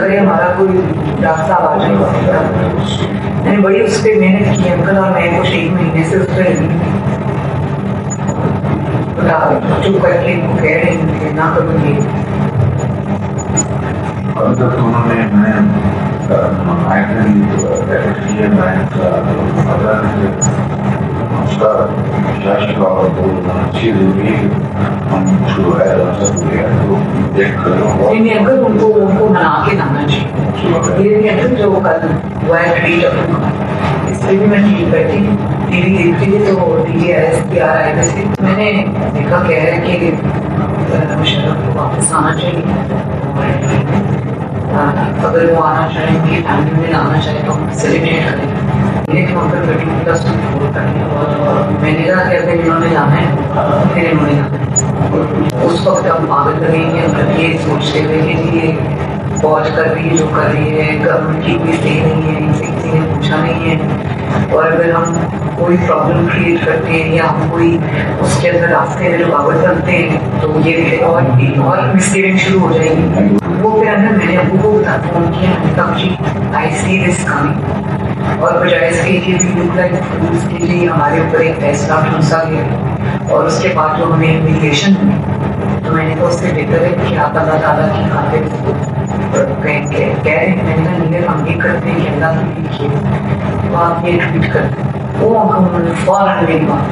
अगर हमारा कोई रास्ता आ जाएगा। मैंने बड़ी उस पर मेहनत की अंकल, और मैं कुछ 1 महीने से उस पर चुप करके इनको कह रही हूँ कि ना करूँगी। अभी तक उन्होंने अंकल उनको मना के लाना चाहिए। ये अंकल जो कल हुआ है ट्वीट, इस पर भी मैं टीवी बैठी टीवी देखती थी तो DGRS आए थे। मैंने देखा कह रहे हैं कि मुशर्रफ को वापस आना चाहिए, अगर वो आना चाहे, उनकी फैमिली में आना चाहे तो हम सेलिब्रेट करें। लेकिन वहाँ पर 30+4 करें, और मैंने कहा कि अगर इन्होंने जाना है फिर इन्होंने जाना है। उस वक्त हम पागल लगेंगे, हम ये सोचते हुए कि ये फौज कर रही है जो कर रही है, गवर्नमेंट की कोई सही नहीं है, इनसे किसी ने पूछा नहीं है। और अगर हम कोई प्रॉब्लम क्रिएट करते हैं या हम कोई उसके अंदर रास्ते में रुकावट बनते हैं तो ये और मिसगिविंग शुरू हो जाएगी। वो फिर अंदर मैंने अबू को फोन किया, मैंने कहा जी आई सी दिस कमिंग, और बजाय इसके कि वी लुक लाइक फूल्स के लिए हमारे ऊपर एक फैसला ठूंसा गया और उसके बाद जो हमें इन्विटेशन हुई, तो मैंने कहा उससे बेहतर है कि आप अल्लाह ताला की खातिर कह रहे हैं। मैंने कहा नीले हम ये करते हैं कि अल्लाह की लिखिए, तो आप ये ट्वीट करते हैं। वो उन्होंने फौरन मेरी बात